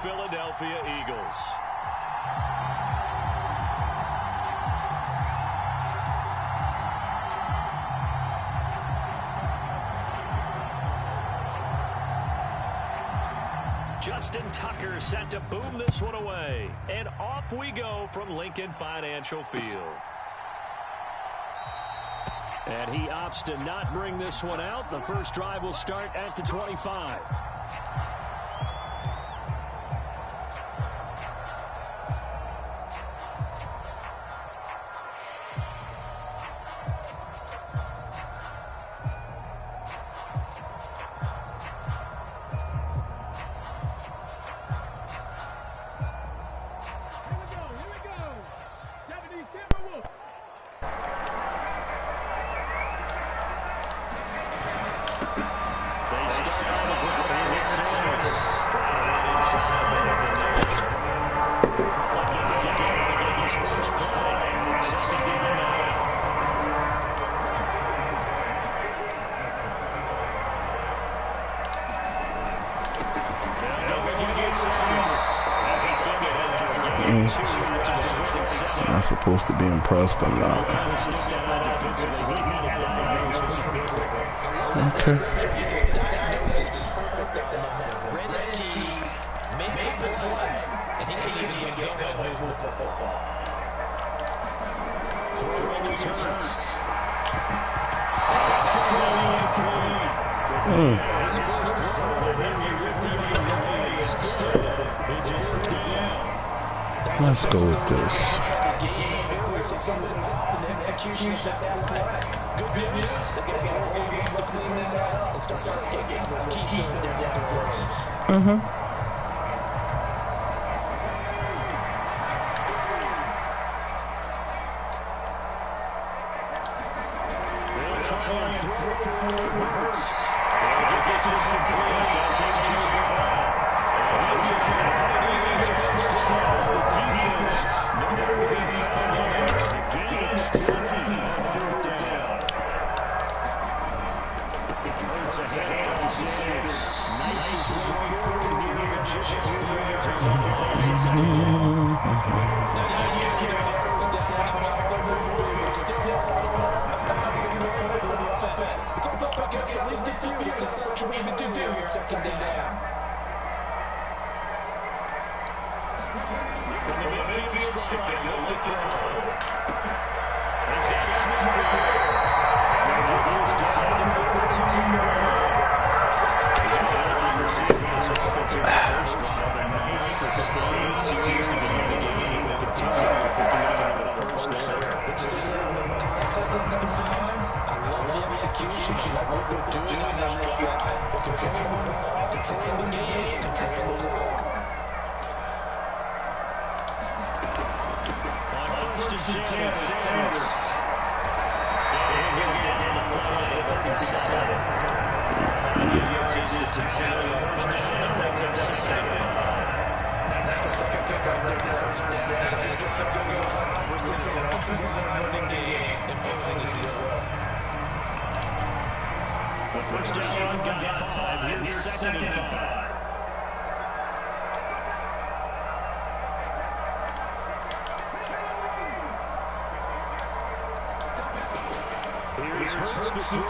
Philadelphia Eagles. Justin Tucker set to boom this one away. And off we go from Lincoln Financial Field. And he opts to not bring this one out. The first drive will start at the 25. Am I supposed to be impressed or not? Okay. Let's go with this. First down, got 5. Here's second and 5. Here's Hurts to throw.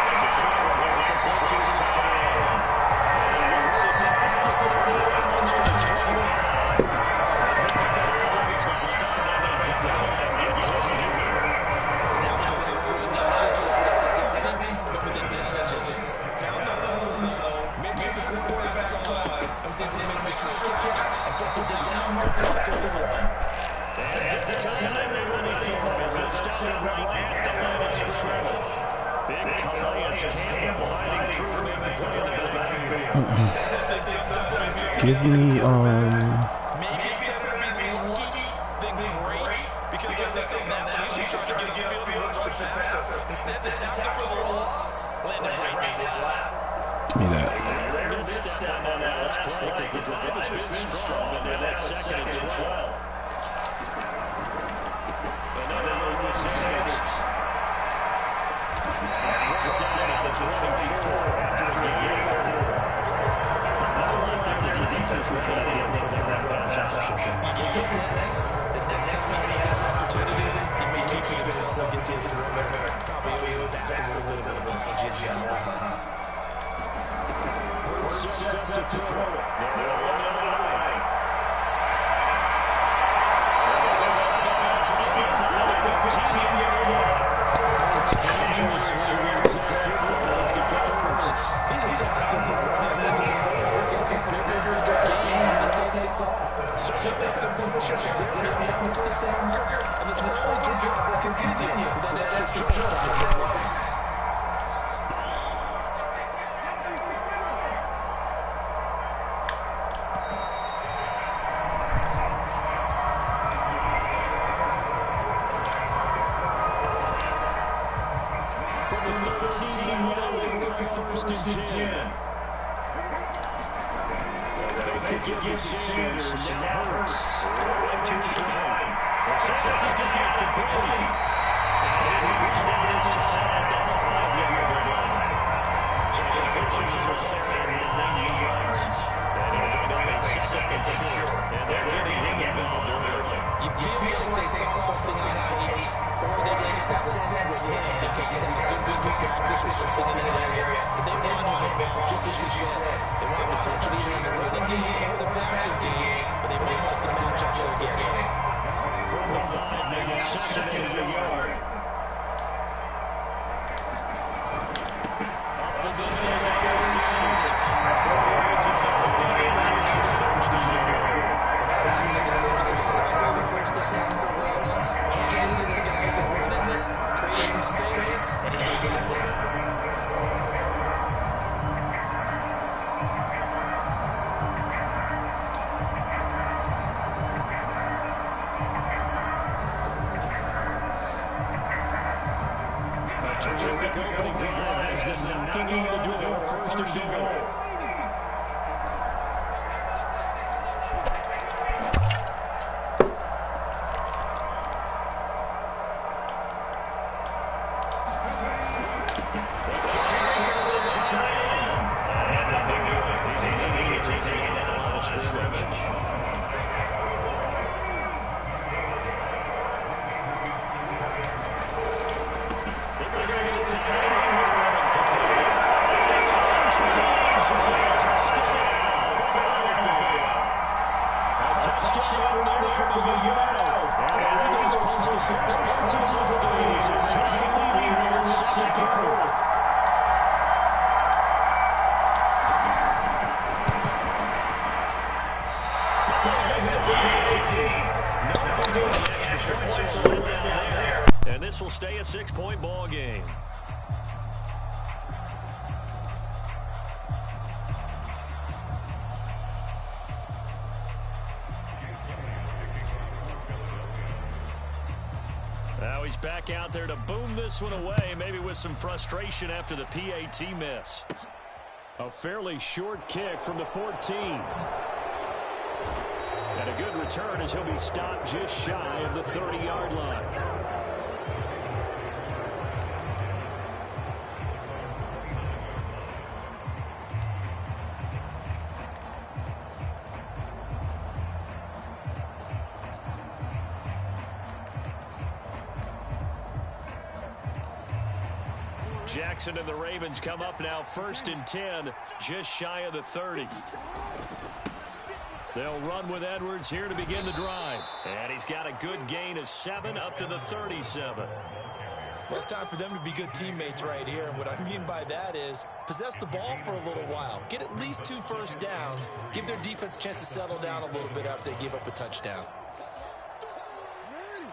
It's a short one, complete to his tight end. And once it's past the 30, launch to the 25. Give me Probably owes back a little bit of apology at the line. Sets to throw. First and 10. They give you Sanders and now Hurts. Right to try. And Sanders is going to get complete. And he brings down his time at the 5-yard line. So the pitchers are set at 90 yards. And he'll bring up a second and short. And they're getting him involved early. You feel like they saw something on tape, or they just have a sense with him because he's had good practice or something in that area. But they want him involved, just as you said. They want him to touch it either in the running game or the passing game, but they most like the matchup so get it. From the 5, maybe second and a yard. Up the middle, terrific opening drive as they're knocking on the door, first and goal. And this will stay a 6-point ball game. Now he's back out there to boom this one away, maybe with some frustration after the PAT miss. A fairly short kick from the 14. And a good return as he'll be stopped just shy of the 30-yard line. Jackson and the Ravens come up now, first and 10, just shy of the 30. They'll run with Edwards here to begin the drive. And he's got a good gain of 7 up to the 37. Well, it's time for them to be good teammates right here. And what I mean by that is possess the ball for a little while. Get at least 2 first downs. Give their defense a chance to settle down a little bit after they give up a touchdown.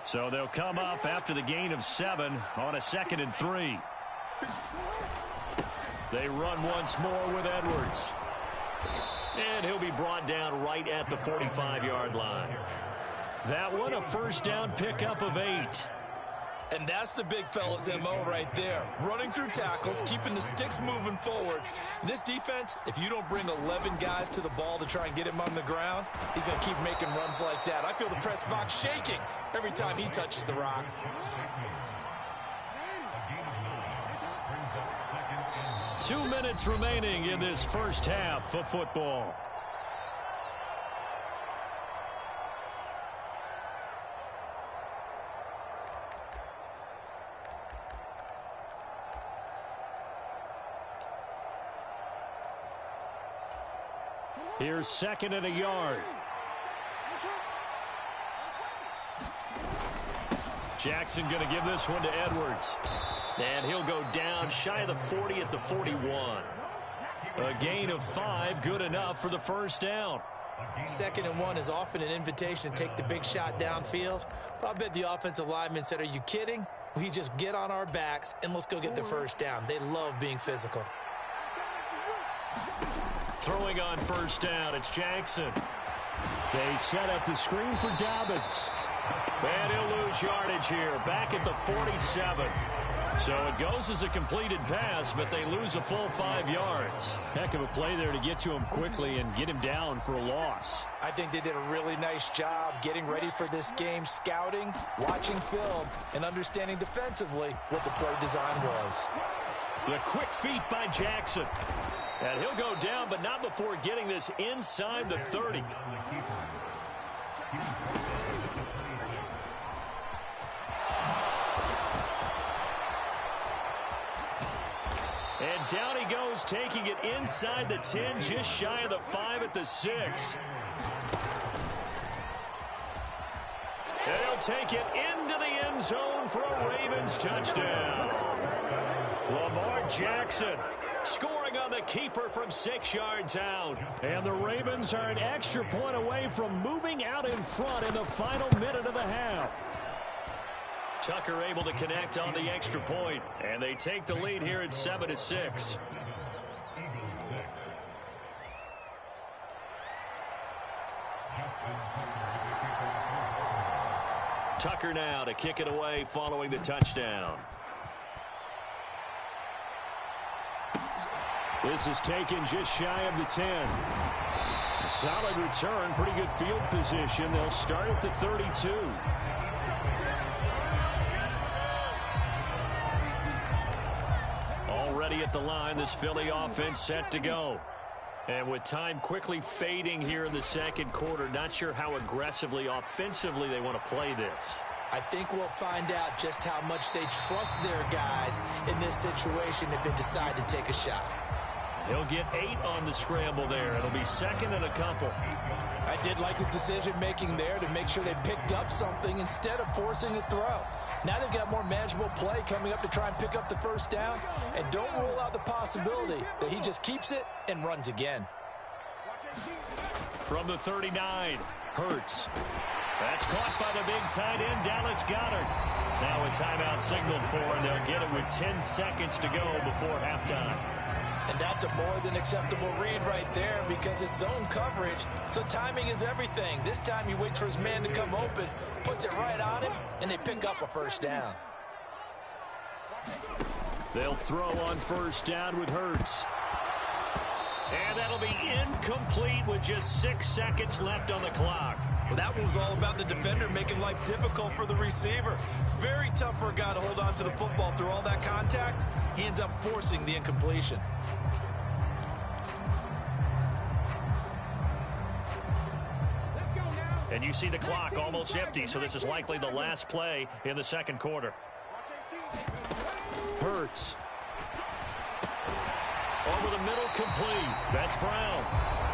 So they'll come up after the gain of 7 on a 2nd and 3. They run once more with Edwards. And he'll be brought down right at the 45-yard line. That one a first down pickup of 8. And that's the big fella's MO right there. Running through tackles, keeping the sticks moving forward. This defense, if you don't bring 11 guys to the ball to try and get him on the ground, he's going to keep making runs like that. I feel the press box shaking every time he touches the rock. Two minutes remaining in this first half of football. Here's 2nd and a yard. Jackson going to give this one to Edwards. And he'll go down shy of the 40 at the 41. A gain of 5, good enough for the first down. 2nd and 1 is often an invitation to take the big shot downfield. But I bet the offensive lineman said, are you kidding? We just get on our backs and let's go get the first down. They love being physical. Throwing on first down, it's Jackson. They set up the screen for Dobbins. And he'll lose yardage here, back at the 47. So it goes as a completed pass, but they lose a full 5 yards. Heck of a play there to get to him quickly and get him down for a loss. I think they did a really nice job getting ready for this game, scouting, watching film, and understanding defensively what the play design was. The quick feet by Jackson. And he'll go down, but not before getting this inside the 30. And down he goes, taking it inside the 10, just shy of the 5 at the 6. And he'll take it into the end zone for a Ravens touchdown. Lamar Jackson scoring on the keeper from 6 yards out. And the Ravens are an extra point away from moving out in front in the final minute of the half. Tucker able to connect on the extra point, and they take the lead here at 7-6. Tucker now to kick it away following the touchdown. This is taken just shy of the 10. A solid return, pretty good field position. They'll start at the 32. Already at the line, this Philly offense set to go. And with time quickly fading here in the second quarter, not sure how aggressively, offensively they want to play this. I think we'll find out just how much they trust their guys in this situation if they decide to take a shot. He'll get 8 on the scramble there. It'll be 2nd and a couple. I did like his decision-making there to make sure they picked up something instead of forcing a throw. Now they've got more manageable play coming up to try and pick up the first down. And don't rule out the possibility that he just keeps it and runs again. From the 39, Hurts. That's caught by the big tight end, Dallas Goedert. Now a timeout signaled for, and they'll get it with 10 seconds to go before halftime. And that's a more than acceptable read right there because it's zone coverage, so timing is everything. This time he waits for his man to come open, puts it right on him, and they pick up a first down. They'll throw on first down with Hurts. And that'll be incomplete with just 6 seconds left on the clock. Well, that one was all about the defender making life difficult for the receiver. Very tough for a guy to hold on to the football through all that contact. He ends up forcing the incompletion. And you see the clock almost empty, so this is likely the last play in the second quarter. Hurts. Over the middle, complete. That's Brown.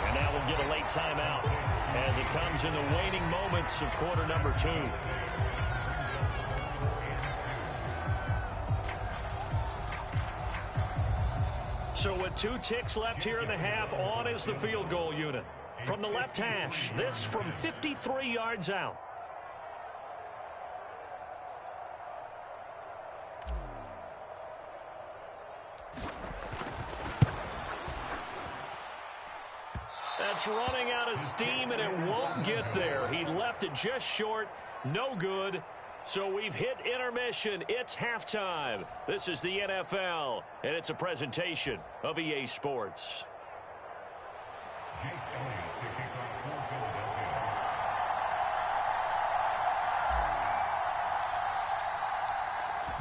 And now we'll get a late timeout as it comes in the waning moments of quarter number 2. So with 2 ticks left here in the half, on is the field goal unit. From the left hash, this from 53 yards out. That's running out of steam, and it won't get there. He left it just short, no good. So we've hit intermission. It's halftime. This is the NFL, and it's a presentation of EA Sports.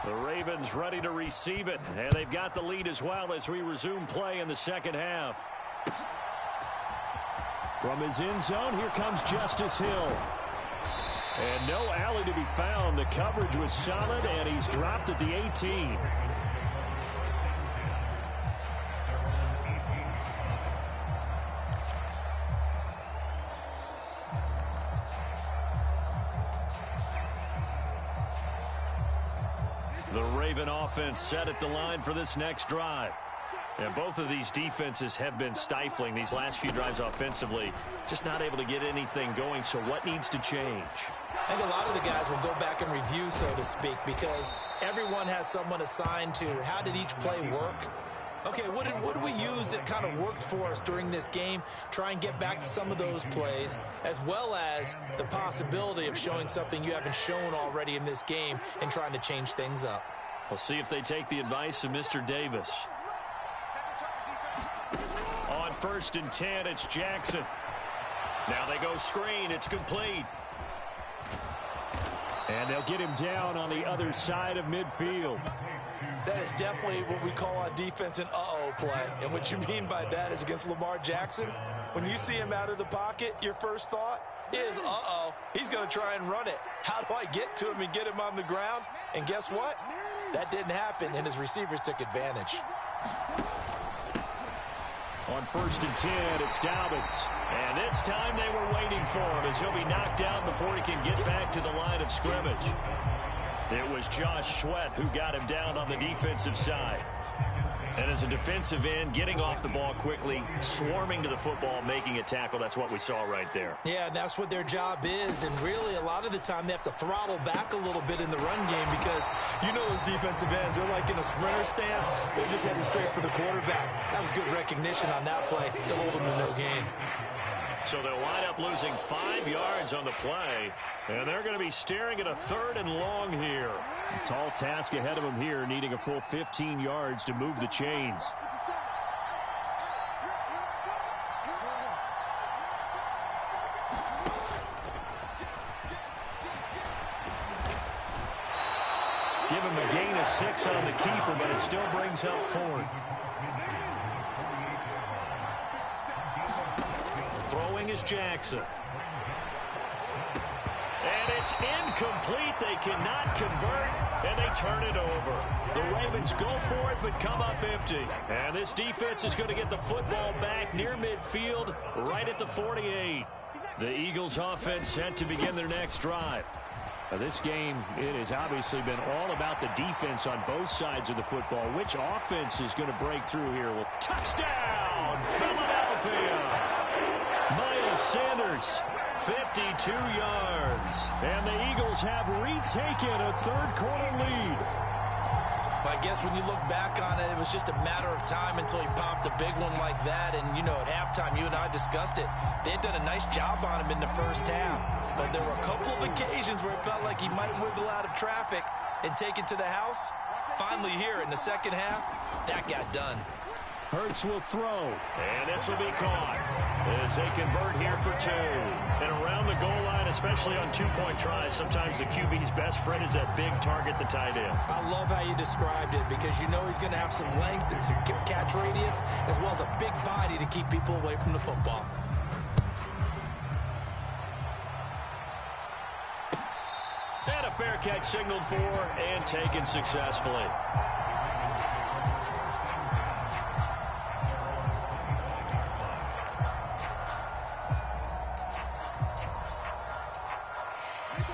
The Ravens ready to receive it, and they've got the lead as well as we resume play in the second half. From his end zone, here comes Justice Hill. And no alley to be found. The coverage was solid, and he's dropped at the 18. The Raven offense set at the line for this next drive. And both of these defenses have been stifling these last few drives offensively. Just not able to get anything going, so what needs to change? I think a lot of the guys will go back and review, so to speak, because everyone has someone assigned to how did each play work. Okay, what did we use that kind of worked for us during this game? Try and get back to some of those plays, as well as the possibility of showing something you haven't shown already in this game and trying to change things up. We'll see if they take the advice of Mr. Davis. On 1st and 10, it's Jackson. Now they go screen. It's complete. And they'll get him down on the other side of midfield. That is definitely what we call on defense an uh-oh play. And what you mean by that is against Lamar Jackson, when you see him out of the pocket, your first thought is, uh-oh, he's going to try and run it. How do I get to him and get him on the ground? And guess what? That didn't happen, and his receivers took advantage. On 1st and 10, it's Dobbins. And this time they were waiting for him as he'll be knocked down before he can get back to the line of scrimmage. It was Josh Sweat who got him down on the defensive side. And as a defensive end, getting off the ball quickly, swarming to the football, making a tackle, that's what we saw right there. Yeah, that's what their job is. And really, a lot of the time, they have to throttle back a little bit in the run game because you know those defensive ends, they're like in a sprinter stance. They're just heading straight for the quarterback. That was good recognition on that play to hold them to no gain. So they'll wind up losing 5 yards on the play, and they're going to be staring at a 3rd and long here. A tall task ahead of them here, needing a full 15 yards to move the chains. Give him a gain of 6 on the keeper, but it still brings up 4th. Throwing is Jackson. And it's incomplete. They cannot convert, and they turn it over. The Ravens go for it, but come up empty. And this defense is going to get the football back near midfield, right at the 48. The Eagles offense set to begin their next drive. Now this game, it has obviously been all about the defense on both sides of the football. Which offense is going to break through here? Well, touchdown, Philadelphia! Miles Sanders, 52 yards. And the Eagles have retaken a 3rd quarter lead. I guess when you look back on it, it was just a matter of time until he popped a big one like that. And, you know, at halftime, you and I discussed it. They had done a nice job on him in the first half. But there were a couple of occasions where it felt like he might wiggle out of traffic and take it to the house. Finally here in the second half, that got done. Hurts will throw, and this will be caught as they convert here for 2. And around the goal line, especially on 2-point tries, sometimes the QB's best friend is that big target, the tight end. I love how you described it because you know he's going to have some length and some catch radius as well as a big body to keep people away from the football. And a fair catch signaled for and taken successfully.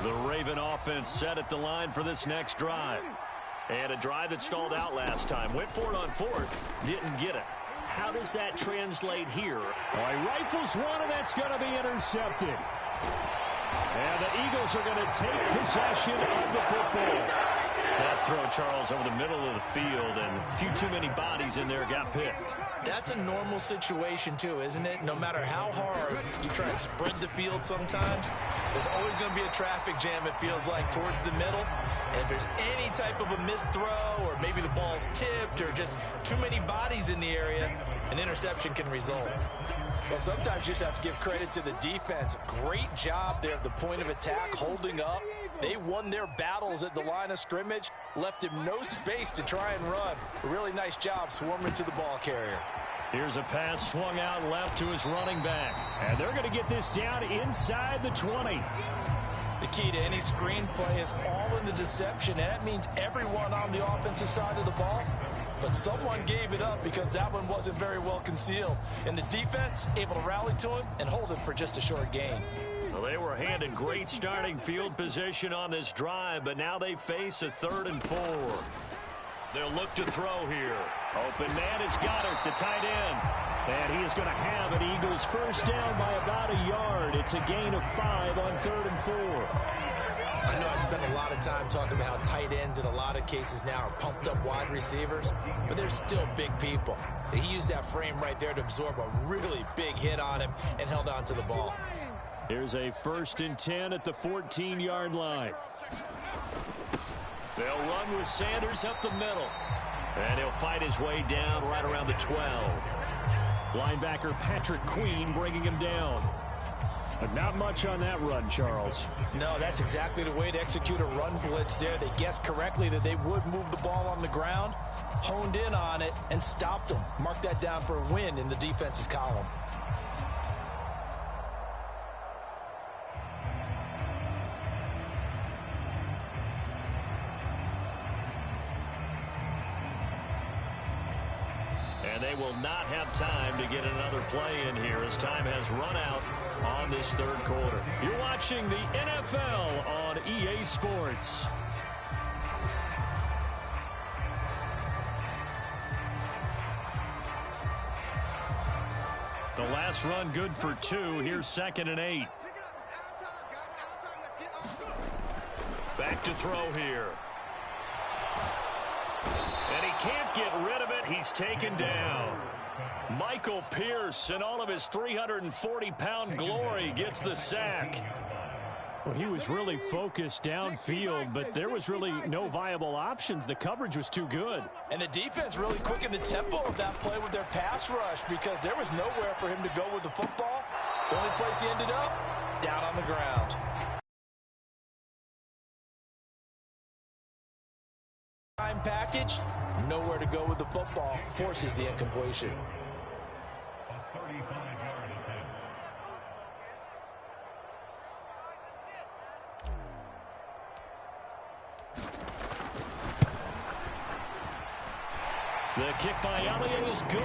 The Raven offense set at the line for this next drive. And a drive that stalled out last time. Went for it on 4th. Didn't get it. How does that translate here? Oh, he rifles one, and that's going to be intercepted. And the Eagles are going to take possession of the football. That throw, Charles, over the middle of the field, and a few too many bodies in there got picked. That's a normal situation, too, isn't it? No matter how hard you try and spread the field sometimes, there's always going to be a traffic jam, it feels like, towards the middle. And if there's any type of a missed throw or maybe the ball's tipped or just too many bodies in the area, an interception can result. Well, sometimes you just have to give credit to the defense. Great job there at the point of attack, holding up. They won their battles at the line of scrimmage, left him no space to try and run. A really nice job swarming to the ball carrier. Here's a pass swung out left to his running back. And they're going to get this down inside the 20. The key to any screen play is all in the deception, and that means everyone on the offensive side of the ball but someone gave it up because that one wasn't very well concealed. And the defense able to rally to him and hold him for just a short gain. Well, they were handed great starting field position on this drive, but now they face a 3rd and 4. They'll look to throw here. Open man has got it, the tight end. And he is going to have an Eagles first down by about a yard. It's a gain of 5 on 3rd and 4. I know I spent a lot of time talking about how tight ends in a lot of cases now are pumped up wide receivers, but they're still big people. He used that frame right there to absorb a really big hit on him and held on to the ball. Here's a 1st and 10 at the 14-yard line. They'll run with Sanders up the middle. And he'll fight his way down right around the 12. Linebacker Patrick Queen bringing him down. But not much on that run, Charles. No, that's exactly the way to execute a run blitz there. They guessed correctly that they would move the ball on the ground, honed in on it, and stopped them. Mark that down for a win in the defense's column. And they will not have time to get another play in here as time has run out on this 3rd quarter. You're watching the NFL on EA Sports. The last run good for 2. Here's 2nd and 8. Back to throw here. And he can't get rid of it. He's taken down. Michael Pierce, in all of his 340-pound glory, gets the sack. Well, he was really focused downfield, but there was really no viable options. The coverage was too good. And the defense really quickened the tempo of that play with their pass rush because there was nowhere for him to go with the football. The only place he ended up, down on the ground. Time package, nowhere to go with the football, forces the incompletion. The kick by Elliott is good,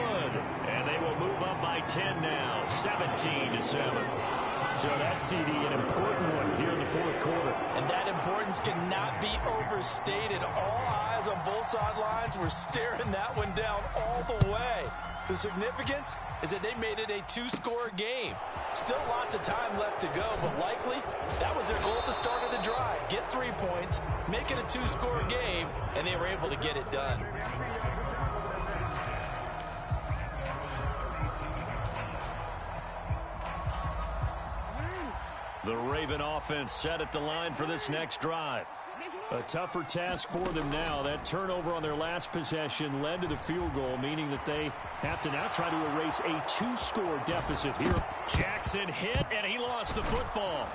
and they will move up by 10 now, 17-7. So that CD, an important one here in the 4th quarter. And that importance cannot be overstated. All eyes on both sidelines were staring that one down all the way. The significance is that they made it a 2-score game. Still lots of time left to go, but likely that was their goal at the start of the drive. Get 3 points, make it a 2-score game, and they were able to get it done. The Raven offense set at the line for this next drive. A tougher task for them now. That turnover on their last possession led to the field goal, meaning that they have to now try to erase a 2-score deficit here. Jackson hit, and he lost the football.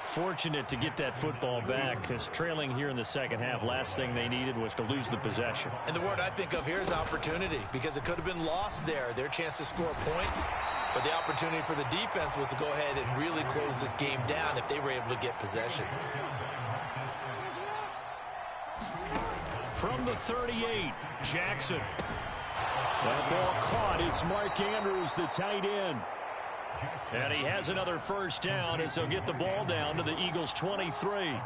Fortunate to get that football back, because trailing here in the 2nd half, last thing they needed was to lose the possession. And the word I think of here is opportunity, because it could have been lost there, their chance to score points. But the opportunity for the defense was to go ahead and really close this game down if they were able to get possession. From the 38, Jackson. That ball caught. It's Mark Andrews, the tight end. And he has another first down as they'll get the ball down to the Eagles' 23.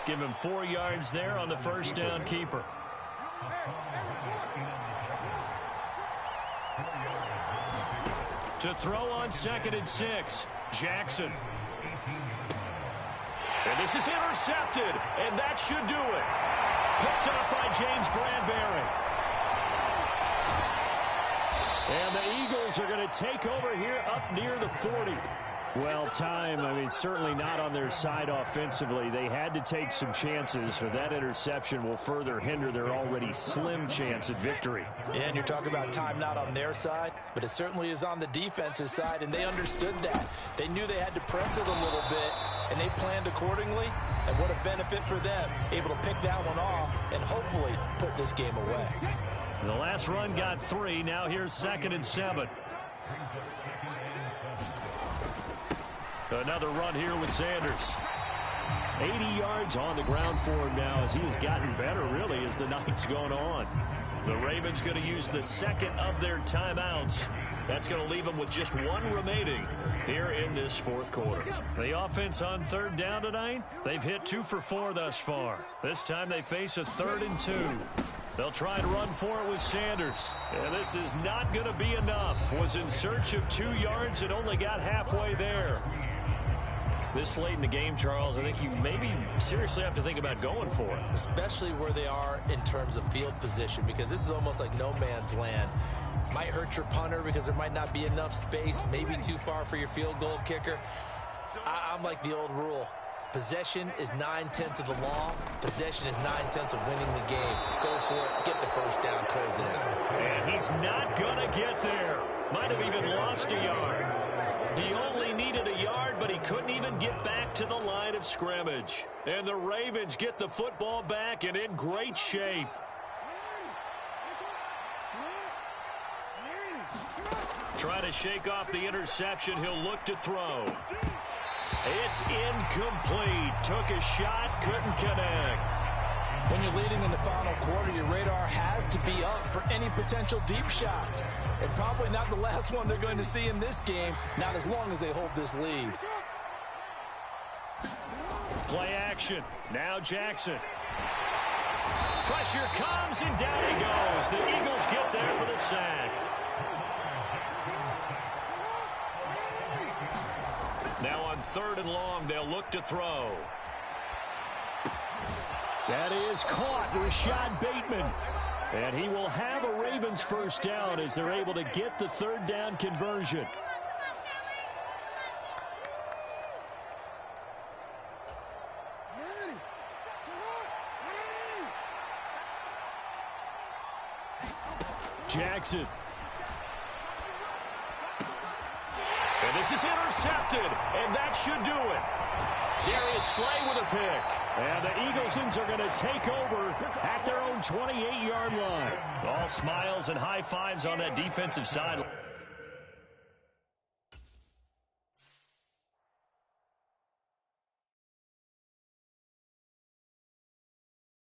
Give him 4 yards there on the first down keeper. To throw on 2nd and 6, Jackson. And this is intercepted, and that should do it. Picked up by James Bradbury. And the Eagles are going to take over here up near the 40. Well, time, certainly not on their side offensively. They had to take some chances, but that interception will further hinder their already slim chance at victory. Yeah, and you're talking about time not on their side, but it certainly is on the defense's side, and they understood that. They knew they had to press it a little bit, and they planned accordingly, and what a benefit for them, able to pick that one off and hopefully put this game away. The last run got 3. Now here's 2nd and 7. Another run here with Sanders. 80 yards on the ground for him now as he has gotten better, really, as the night's gone on. The Ravens going to use the second of their timeouts. That's going to leave them with just one remaining here in this fourth quarter. The offense on third down tonight, they've hit 2 for 4 thus far. This time they face a 3rd and 2. They'll try and run for it with Sanders. And this is not going to be enough. Was in search of 2 yards and only got halfway there. This late in the game, Charles, I think you maybe seriously have to think about going for it. Especially where they are in terms of field position, because this is almost like no man's land. Might hurt your punter because there might not be enough space, maybe too far for your field goal kicker. I'm like the old rule. Possession is 9/10 of the law. Possession is 9/10 of winning the game. Go for it, get the first down, close it out. And he's not going to get there. Might have even lost a yard. He only needed a yard, but he couldn't even get back to the line of scrimmage. And the Ravens get the football back and in great shape. Trying to shake off the interception. He'll look to throw. It's incomplete. Took a shot, couldn't connect. When you're leading in the final quarter, your radar has to be up for any potential deep shots. And probably not the last one they're going to see in this game, not as long as they hold this lead. Play action. Now Jackson. Pressure comes, and down he goes. The Eagles get there for the sack. Now on 3rd and long, they'll look to throw. That is caught. Rashad Bateman. And he will have a Ravens first down as they're able to get the 3rd down conversion. Jackson. And this is intercepted, and that should do it. Darius Slay with a pick. And the Eaglesons are going to take over at their own 28-yard line. All smiles and high fives on that defensive sideline.